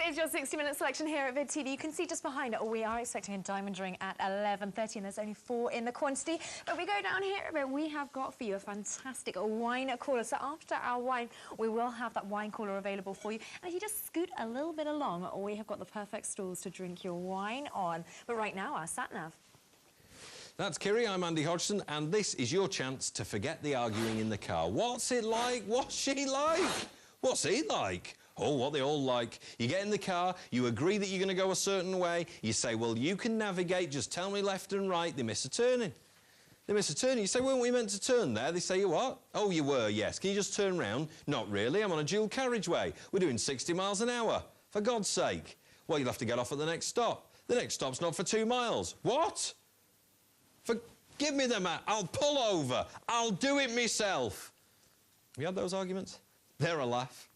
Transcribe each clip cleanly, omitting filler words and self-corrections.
is your 60-minute selection here at Vid TV. You can see just behind it, we are expecting a diamond ring at 11:30, and there's only 4 in the quantity. But we go down here a bit, we have got for you a fantastic wine cooler. So after our wine, we will have that wine cooler available for you. And if you just scoot a little bit along, we have got the perfect stools to drink your wine on. But right now, our SatNav. That's Kiri, I'm Andy Hodgson, and this is your chance to forget the arguing in the car. What's it like? What's she like? What's he like? Oh, what they all like. You get in the car, you agree that you're going to go a certain way, you say, well, you can navigate, just tell me left and right. They miss a turning. They miss a turning. You say, weren't we meant to turn there? They say, you what? Oh, you were, yes. Can you just turn round? Not really, I'm on a dual carriageway. We're doing 60 miles an hour. For God's sake. Well, you'll have to get off at the next stop. The next stop's not for 2 miles. What? Give me the map. I'll pull over. I'll do it myself. Have you had those arguments? They're a laugh.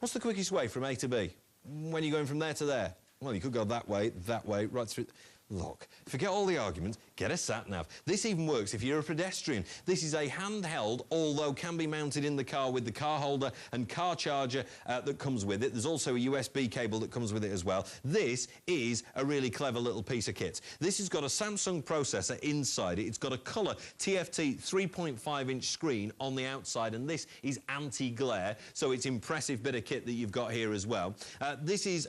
What's the quickest way from A to B? When you're going from there to there? Well, you could go that way, right through... Look, forget all the arguments, get a SatNav. This even works if you're a pedestrian. This is a handheld, although can be mounted in the car with the car holder and car charger that comes with it. There's also a USB cable that comes with it as well. This is a really clever little piece of kit. This has got a Samsung processor inside it. It's got a colour TFT 3.5-inch screen on the outside, and this is anti-glare, so it's impressive bit of kit that you've got here as well. This is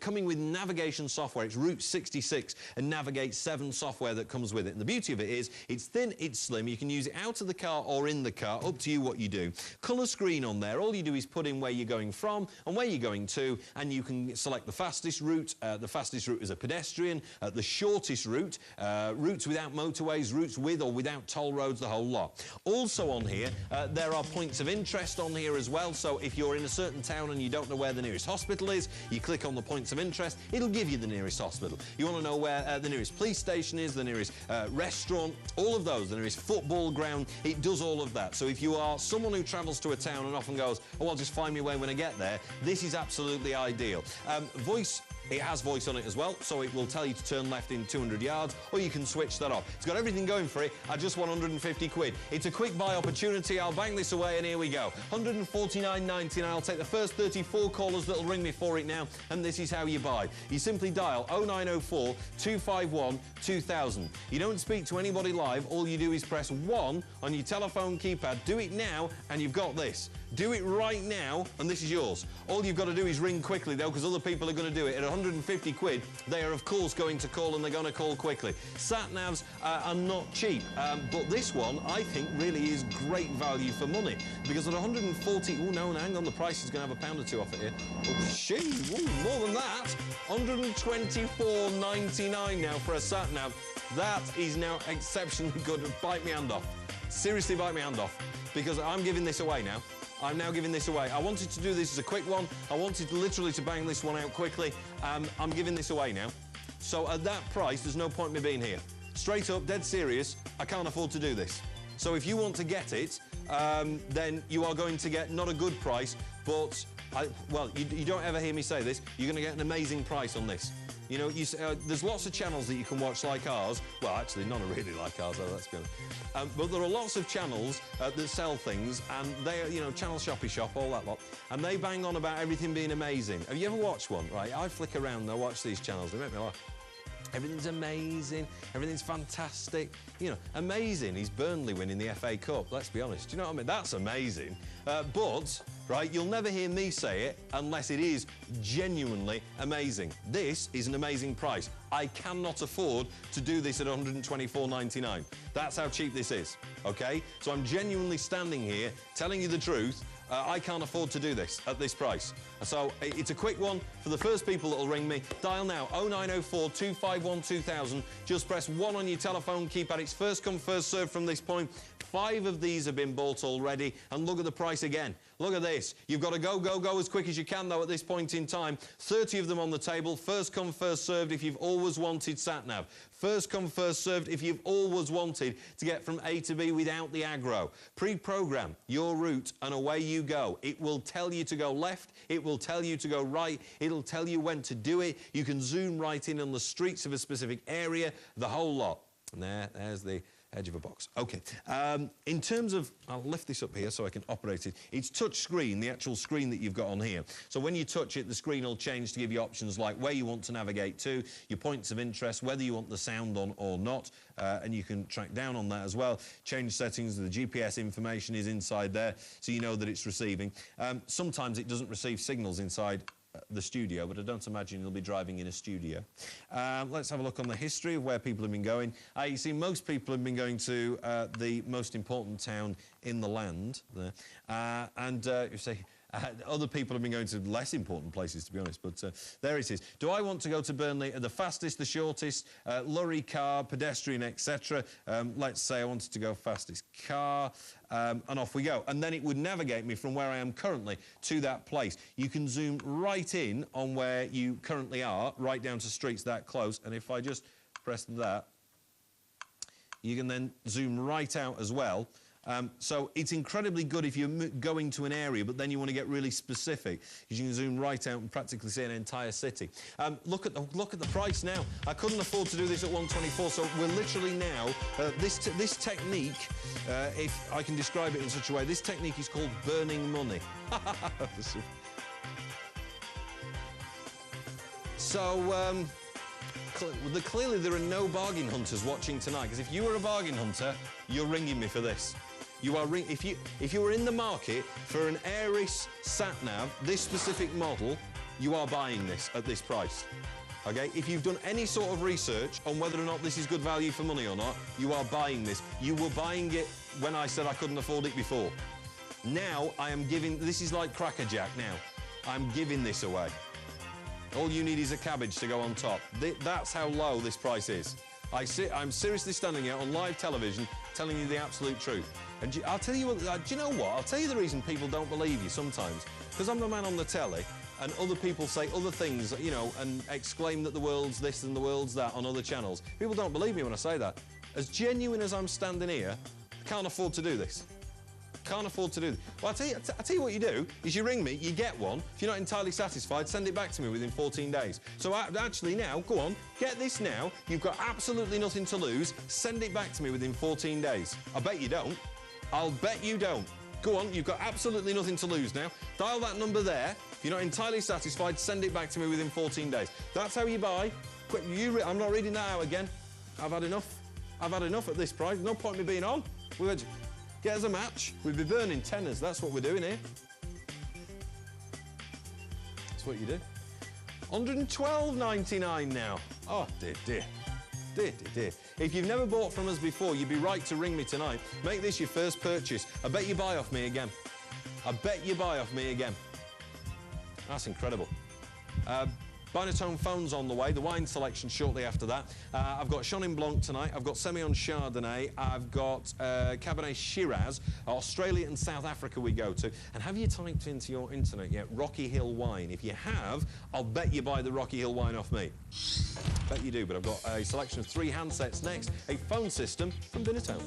coming with navigation software. It's Route 66 and Navigate 7 software that comes with it. And the beauty of it is, it's thin, it's slim, you can use it out of the car or in the car, up to you what you do. Colour screen on there, all you do is put in where you're going from and where you're going to, and you can select the fastest route. The fastest route is a pedestrian, the shortest route, routes without motorways, routes with or without toll roads, the whole lot. Also on here, there are points of interest on here as well, so if you're in a certain town and you don't know where the nearest hospital is, you click on the points of interest, it'll give you the nearest hospital. You want to know where the nearest police station is, the nearest restaurant, all of those, the nearest football ground, it does all of that. So if you are someone who travels to a town and often goes, oh, I'll just find my way when I get there, this is absolutely ideal. Voice, it has voice on it as well, so it will tell you to turn left in 200 yards, or you can switch that off. It's got everything going for it at just 150 quid. It's a quick buy opportunity. I'll bang this away, and here we go. 149.99. I'll take the first 34 callers that'll ring me for it now, and this is how you buy. You simply dial 0904 251 2000. You don't speak to anybody live. All you do is press 1 on your telephone keypad. Do it now, and you've got this. Do it right now, and this is yours. All you've got to do is ring quickly, though, because other people are going to do it. At 150 quid, they are, of course, going to call, and they're going to call quickly. SatNavs are not cheap, but this one, I think, really is great value for money, because at 140... Oh, no, hang on, the price is going to have a pound or two off it here. Oh, gee, more than that. 124.99 now for a SatNav. That is now exceptionally good. Bite me hand off. Seriously, bite me hand off, because I'm giving this away now. I'm now giving this away. I wanted to do this as a quick one. I wanted literally to bang this one out quickly. I'm giving this away now. So at that price, there's no point in me being here. Straight up, dead serious, I can't afford to do this. So if you want to get it, then you are going to get not a good price, but, you don't ever hear me say this, you're going to get an amazing price on this. You know, there's lots of channels that you can watch like ours. Well, actually, none are really like ours, though, let's be honest. But there are lots of channels that sell things, and they are, you know, Channel Shoppy Shop, all that lot, and they bang on about everything being amazing. Have you ever watched one? Right, I flick around and I watch these channels. They make me laugh. Everything's amazing, everything's fantastic. You know, amazing is Burnley winning the FA Cup, let's be honest. Do you know what I mean? That's amazing. But, right, you'll never hear me say it unless it is genuinely amazing. This is an amazing price. I cannot afford to do this at 124.99. That's how cheap this is, OK? So I'm genuinely standing here telling you the truth. I can't afford to do this at this price. So it's a quick one for the first people that'll ring me. Dial now 0904 251 2000. Just press 1 on your telephone keypad. It's first come, first served from this point. 5 of these have been bought already, and look at the price again. Look at this. You've got to go as quick as you can, though, at this point in time. 30 of them on the table. First come, first served if you've always wanted SatNav. First come, first served if you've always wanted to get from A to B without the aggro. Pre-program your route, and away you go. It will tell you to go left. It will tell you to go right. It'll tell you when to do it. You can zoom right in on the streets of a specific area, the whole lot. And there's the Edge of a box. OK. In terms of... I'll lift this up here so I can operate it. It's touch screen, the actual screen that you've got on here. So when you touch it, the screen will change to give you options like where you want to navigate to, your points of interest, whether you want the sound on or not, and you can track down on that as well. Change settings, the GPS information is inside there, so you know that it's receiving. Sometimes it doesn't receive signals inside the studio, but I don't imagine you'll be driving in a studio. Let's have a look on the history of where people have been going. You see, most people have been going to the most important town in the land there. You say... other people have been going to less important places, to be honest, but there it is. Do I want to go to Burnley? The fastest, the shortest, lorry, car, pedestrian, etc. Let's say I wanted to go fastest car, and off we go. And then it would navigate me from where I am currently to that place. You can zoom right in on where you currently are, right down to streets that close, and if I just press that, you can then zoom right out as well. So it's incredibly good if you're going to an area, but then you want to get really specific, because you can zoom right out and practically see an entire city. Look at the price now. I couldn't afford to do this at 124, so we're literally now this technique, if I can describe it in such a way, this technique is called burning money. So. Clearly there are no bargain hunters watching tonight, because if you were a bargain hunter, you're ringing me for this. You are if you were in the market for an Airis SatNav, this specific model, you are buying this at this price. Okay? If you've done any sort of research on whether or not this is good value for money or not, you are buying this. You were buying it when I said I couldn't afford it before. Now I am giving... This is like Crackerjack now. I'm giving this away. All you need is a cabbage to go on top. That's how low this price is. I'm seriously standing here on live television telling you the absolute truth. And I'll tell you what, do you know what? I'll tell you the reason people don't believe you sometimes. Because I'm the man on the telly, and other people say other things, you know, and exclaim that the world's this and the world's that on other channels. People don't believe me when I say that. As genuine as I'm standing here, I can't afford to do this. Can't afford to do this. Well, I'll tell you what you do, is you ring me, you get one. If you're not entirely satisfied, send it back to me within 14 days. So actually now, go on, get this now. You've got absolutely nothing to lose. Send it back to me within 14 days. I bet you don't. I'll bet you don't. Go on, you've got absolutely nothing to lose now. Dial that number there. If you're not entirely satisfied, send it back to me within 14 days. That's how you buy. Quick, I'm not reading that out again. I've had enough. I've had enough at this price. No point in me being on. Get us a match. We'd be burning tenors. That's what we're doing here. That's what you do. £112.99 now. Oh, dear, dear. Dear, dear, dear. If you've never bought from us before, you'd be right to ring me tonight. Make this your first purchase. I bet you buy off me again. I bet you buy off me again. That's incredible. Binatone phones on the way, the wine selection shortly after that. I've got Chenin Blanc tonight, I've got Semillon Chardonnay, I've got Cabernet Shiraz, Australia and South Africa we go to. And have you typed into your internet yet Rocky Hill wine? If you have, I'll bet you buy the Rocky Hill wine off me. Bet you do, but I've got a selection of 3 handsets next, a phone system from Binatone.